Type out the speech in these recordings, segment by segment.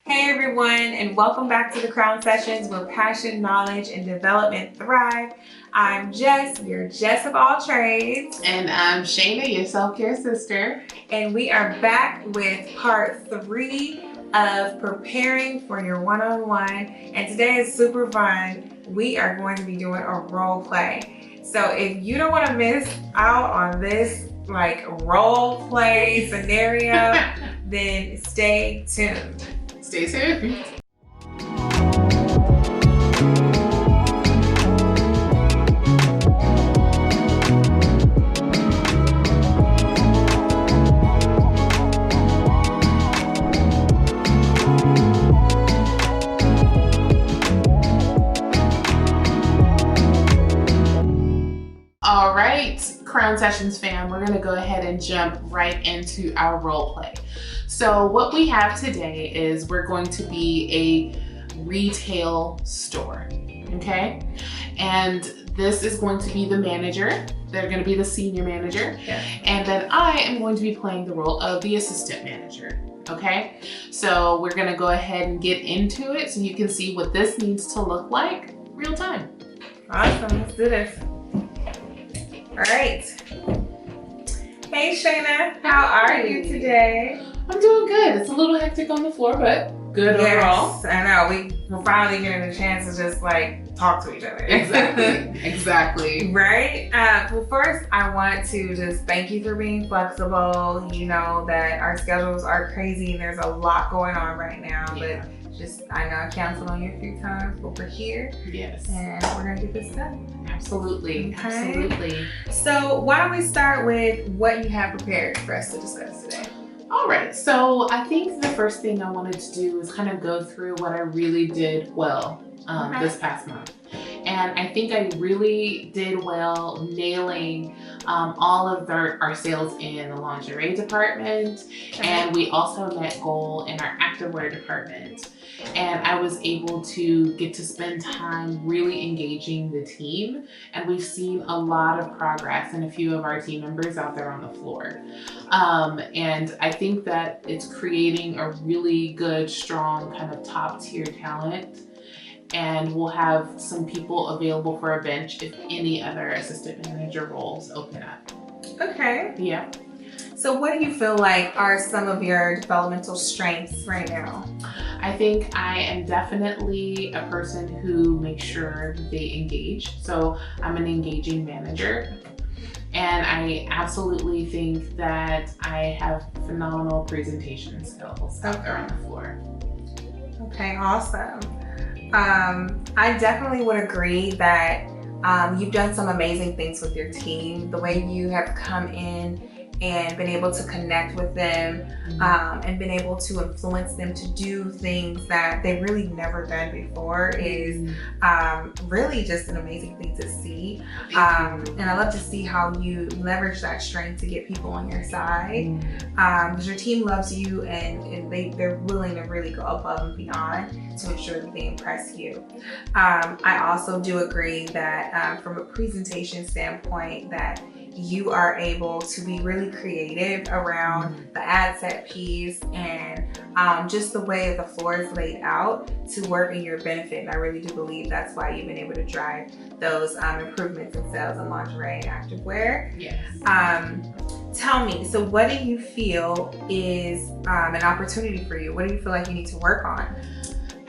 Hey everyone, and welcome back to the Crown Sessions where passion, knowledge, and development thrive. I'm Jess, your Jess of all trades. And I'm Shana, your self-care sister. And we are back with part 3 of preparing for your one-on-one. And today is super fun. We are going to be doing a role play. So if you don't want to miss out on this role play scenario, then stay tuned. Stay tuned. All right, Crown Sessions fam, we're gonna go ahead and jump right into our role play. So what we have today is we're going to be a retail store, okay? And this is going to be the manager. They're gonna be the senior manager. Yeah. And then I am going to be playing the role of the assistant manager, okay? So we're gonna go ahead and get into it so you can see what this needs to look like real time. Awesome, let's do this. All right. Hey Shana, how are you today? I'm doing good. It's a little hectic on the floor, but good overall. Yes, I know. We're finally getting a chance to just talk to each other. Exactly. Right? Well, first, I want to just thank you for being flexible. You know that our schedules are crazy and there's a lot going on right now, Yeah. but I know I canceled on you a few times, but we're here. Yes. And we're gonna get this done. Absolutely. Okay. Absolutely. So why don't we start with what you have prepared for us to discuss today? All right. So I think the first thing I wanted to do is kind of go through what I really did well this past month. And I think I really did well nailing all of our sales in the lingerie department. And we also met goal in our activewear department. And I was able to get to spend time really engaging the team. And we've seen a lot of progress in a few of our team members out there on the floor. And I think that it's creating a really good, strong kind of top tier talent. And we'll have some people available for a bench if any other assistant manager roles open up. Okay. Yeah. So what do you feel like are some of your developmental strengths right now? I think I am definitely a person who makes sure they engage. So I'm an engaging manager. And I absolutely think that I have phenomenal presentation skills out there on the floor. Okay, awesome. I definitely would agree that you've done some amazing things with your team. The way you have come in and been able to connect with them and been able to influence them to do things that they really never done before is really just an amazing thing to see. And I love to see how you leverage that strength to get people on your side because your team loves you and they're willing to really go above and beyond to ensure that they impress you. I also do agree that from a presentation standpoint that you are able to be really creative around the ad set piece and just the way the floor is laid out to work in your benefit. And I really do believe that's why you've been able to drive those improvements in sales in lingerie and activewear. Yes. Tell me, so what do you feel is an opportunity for you? What do you feel like you need to work on?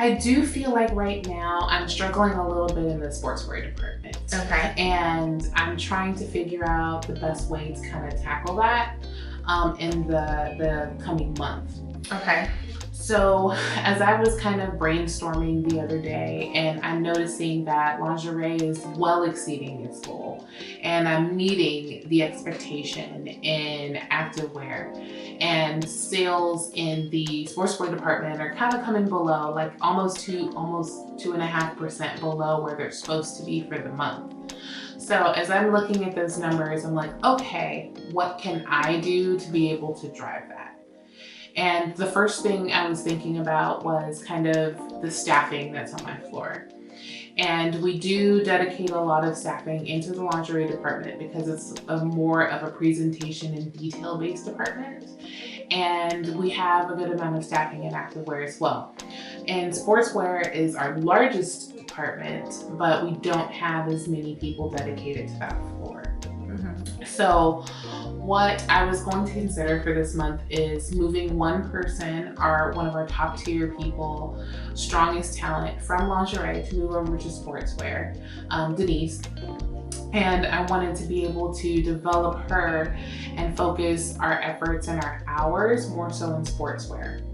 I do feel like right now I'm struggling a little bit in the sportswear department. Okay. And I'm trying to figure out the best way to kind of tackle that in the coming month. Okay. So as I was kind of brainstorming the other day, and I'm noticing that lingerie is well exceeding its goal, and I'm meeting the expectation in activewear, and sales in the sportswear department are kind of coming below, like almost 2.5% below where they're supposed to be for the month. So as I'm looking at those numbers, I'm like, okay, what can I do to be able to drive that? And the first thing I was thinking about was kind of the staffing that's on my floor. And we do dedicate a lot of staffing into the lingerie department because it's more of a presentation and detail-based department. and we have a good amount of staffing in activewear as well. And sportswear is our largest department, but we don't have as many people dedicated to that floor. So what I was going to consider for this month is moving one person, one of our top tier people, strongest talent from lingerie to move over to sportswear, Denise. And I wanted to be able to develop her and focus our efforts and our hours more so in sportswear.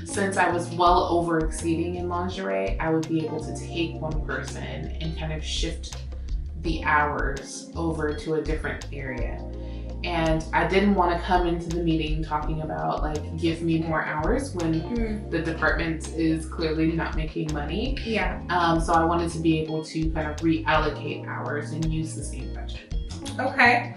Since I was well over exceeding in lingerie, I would be able to take one person and kind of shift the hours over to a different area. And I didn't want to come into the meeting talking about like, give me more hours when the department is clearly not making money. Yeah. So I wanted to be able to kind of reallocate hours and use the same budget. Okay.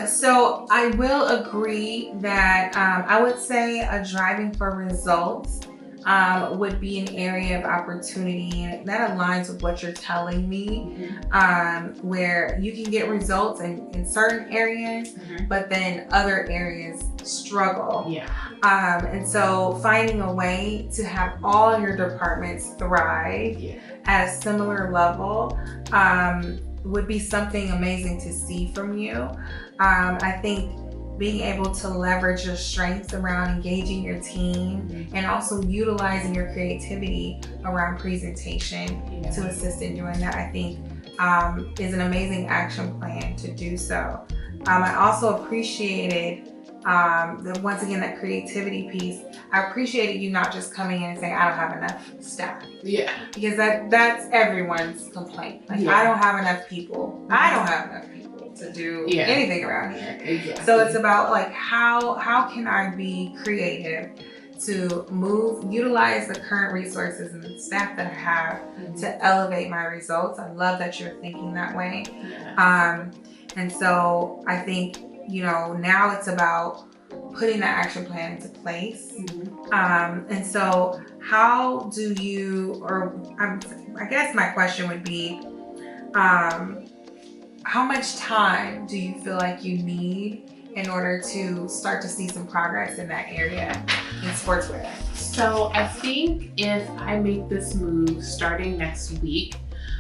So I will agree that I would say a driving for results would be an area of opportunity, and that aligns with what you're telling me, where you can get results in certain areas, but then other areas struggle. Yeah. And so finding a way to have all your departments thrive at a similar level would be something amazing to see from you. I think being able to leverage your strengths around engaging your team and also utilizing your creativity around presentation to assist in doing that, I think is an amazing action plan to do so. I also appreciated once again, that creativity piece. I appreciated you not just coming in and saying, I don't have enough staff. Yeah. Because that's everyone's complaint. Like, I don't have enough people. I don't have enough people to do anything around here. Exactly. So it's about like, how can I be creative to utilize the current resources and the staff that I have to elevate my results. I love that you're thinking that way. And so I think, now it's about putting that action plan into place. And so how do you, I guess my question would be, how much time do you feel like you need in order to start to see some progress in that area in sportswear? So I think if I make this move starting next week,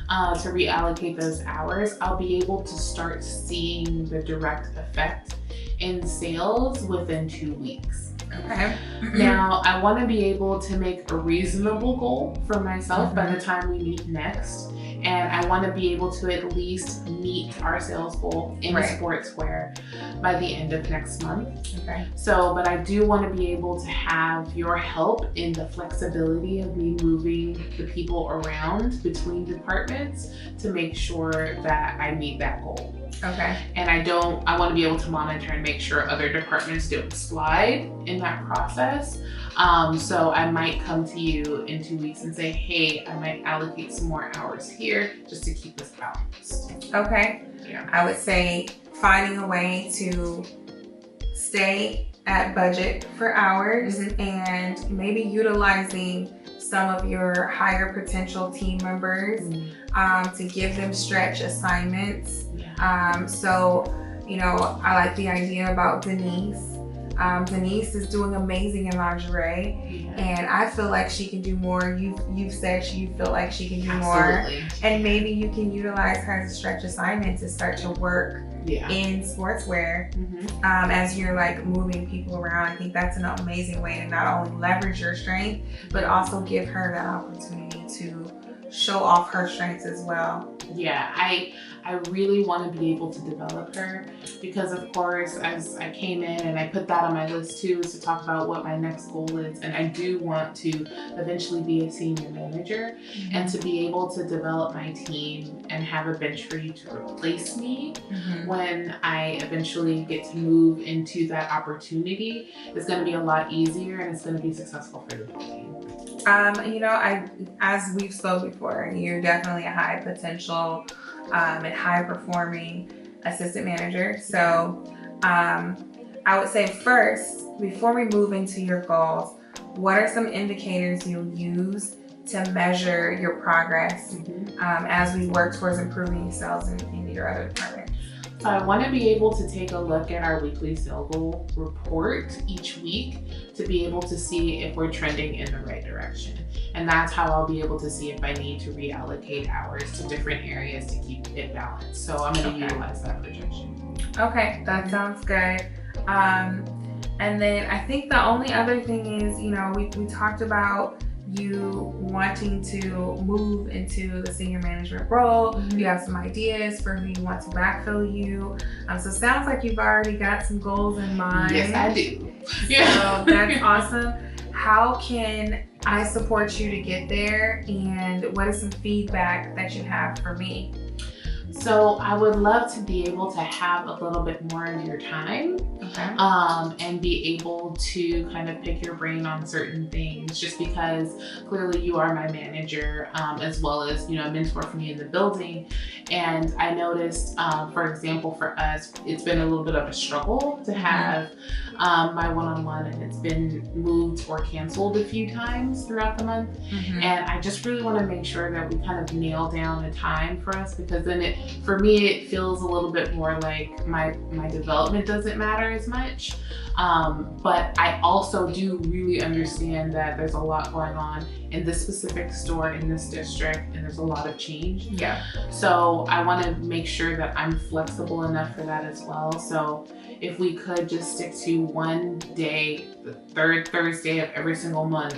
to reallocate those hours, I'll be able to start seeing the direct effect in sales within 2 weeks. Okay. Now, I want to be able to make a reasonable goal for myself by the time we meet next. And I want to be able to at least meet our sales goal in sportswear by the end of next month. Okay. So, but I do want to be able to have your help in the flexibility of me moving the people around between departments to make sure that I meet that goal. Okay. And I want to be able to monitor and make sure other departments don't slide in that process. So I might come to you in 2 weeks and say, hey, I might allocate some more hours here just to keep this balanced. Okay. Yeah. I would say finding a way to stay at budget for hours and maybe utilizing some of your higher potential team members to give them stretch assignments. So, I like the idea about Denise. Denise is doing amazing in lingerie, and I feel like she can do more. You've said you feel like she can do more, and maybe you can utilize her as a stretch assignment to start to work in sportswear as you're like moving people around. I think that's an amazing way to not only leverage your strength, but also give her that opportunity to show off her strengths as well. Yeah, I really want to be able to develop her because, of course, as I came in and I put that on my list too, is to talk about what my next goal is. And I do want to eventually be a senior manager and to be able to develop my team and have a bench for you to replace me when I eventually get to move into that opportunity. It's going to be a lot easier and it's going to be successful for the team. As we've spoken before, you're definitely a high potential and high performing assistant manager. So I would say first, before we move into your goals, what are some indicators you'll use to measure your progress as we work towards improving sales in your other departments? So I want to be able to take a look at our weekly sales goal report each week to be able to see if we're trending in the right direction. And that's how I'll be able to see if I need to reallocate hours to different areas to keep it balanced. So I'm going to utilize that projection. Okay, that sounds good. And then I think the only other thing is, you know, we talked about you wanting to move into the senior management role. You have some ideas for who you want to backfill you. So it sounds like you've already got some goals in mind. Yes, I do. So that's awesome. How can I support you to get there? And what is some feedback that you have for me? So I would love to be able to have a little bit more of your time, and be able to kind of pick your brain on certain things, just because clearly you are my manager, as well as, you know, a mentor for me in the building. And I noticed, for example, for us, it's been a little bit of a struggle to have my one-on-one, and it's been moved or canceled a few times throughout the month. And I just really want to make sure that we kind of nail down a time for us, because then for me, it feels a little bit more like my development doesn't matter as much. But I also do really understand that there's a lot going on in this specific store in this district, and there's a lot of change. So I want to make sure that I'm flexible enough for that as well. So if we could just stick to one day, the third Thursday of every single month,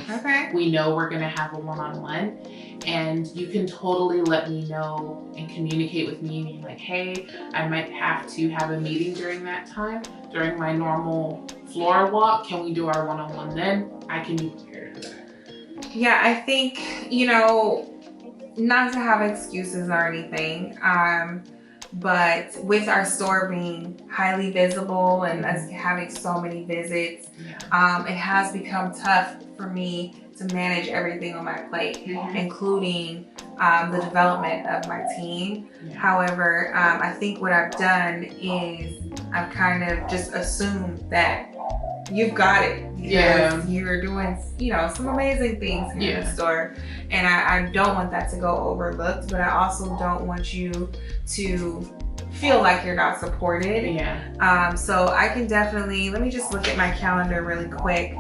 we know we're going to have a one-on-one, and you can totally let me know and communicate with me and be like, hey, I might have to have a meeting during that time, during my normal floor walk. Can we do our one-on-one then? I can be prepared for that. Yeah, I think, you know, not to have excuses or anything, but with our store being highly visible and us having so many visits, it has become tough for me to manage everything on my plate, including the development of my team. However, I think what I've done is I've kind of just assumed that you've got it, because you're doing, you know, some amazing things here in the store, and I don't want that to go overlooked, but I also don't want you to feel like you're not supported. So I can definitely, let me just look at my calendar really quick.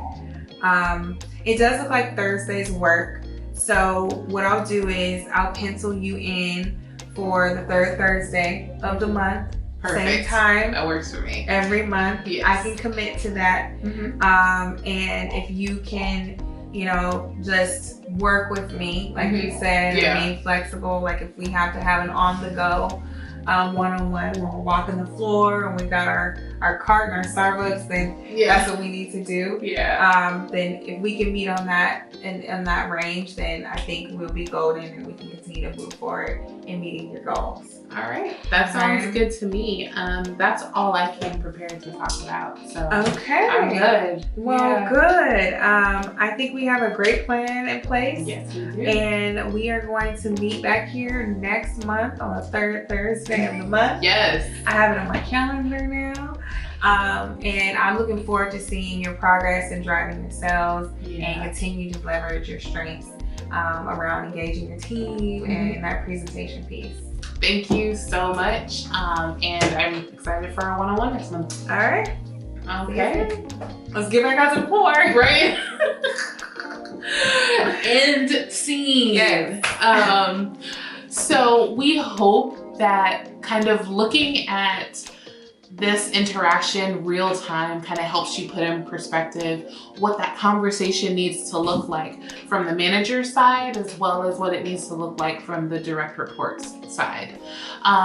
It does look like Thursdays work. So what I'll do is I'll pencil you in for the third Thursday of the month. Same time. That works for me. Every month. I can commit to that. And if you can, you know, just work with me, like you said, and be flexible. Like if we have to have an on-the-go one-on-one, when we're walking the floor and we got our cart and our Starbucks, then that's what we need to do. Then if we can meet on that in that range, then I think we'll be golden, and we can continue to move forward in meeting your goals. All right, that sounds good to me. That's all I came prepared to talk about. So I'm good. Well, good. I think we have a great plan in place. Yes, we do. And we are going to meet back here next month on the third Thursday of the month. Yes. I have it on my calendar now. And I'm looking forward to seeing your progress in driving your sales and continue to leverage your strengths around engaging your team and that presentation piece. Thank you so much. And I'm excited for our one-on-one next month. All right. Okay. Let's get back out to the floor. Right? End scene. So we hope that kind of looking at this interaction real time kind of helps you put in perspective what that conversation needs to look like from the manager's side, as well as what it needs to look like from the direct reports side.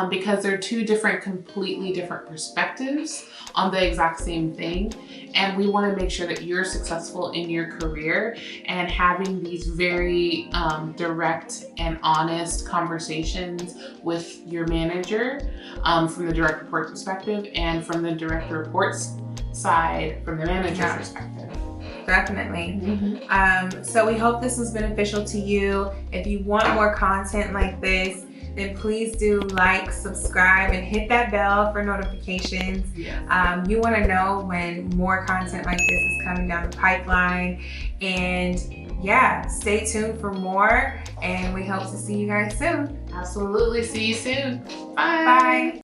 Because they're two completely different perspectives on the exact same thing. And we want to make sure that you're successful in your career, and having these very direct and honest conversations with your manager from the direct report perspective, and from the direct reports side from the manager's perspective. Definitely. So we hope this was beneficial to you. If you want more content like this, then please do like, subscribe, and hit that bell for notifications. You want to know when more content like this is coming down the pipeline. And stay tuned for more, and we hope to see you guys soon. Absolutely. See you soon. Bye.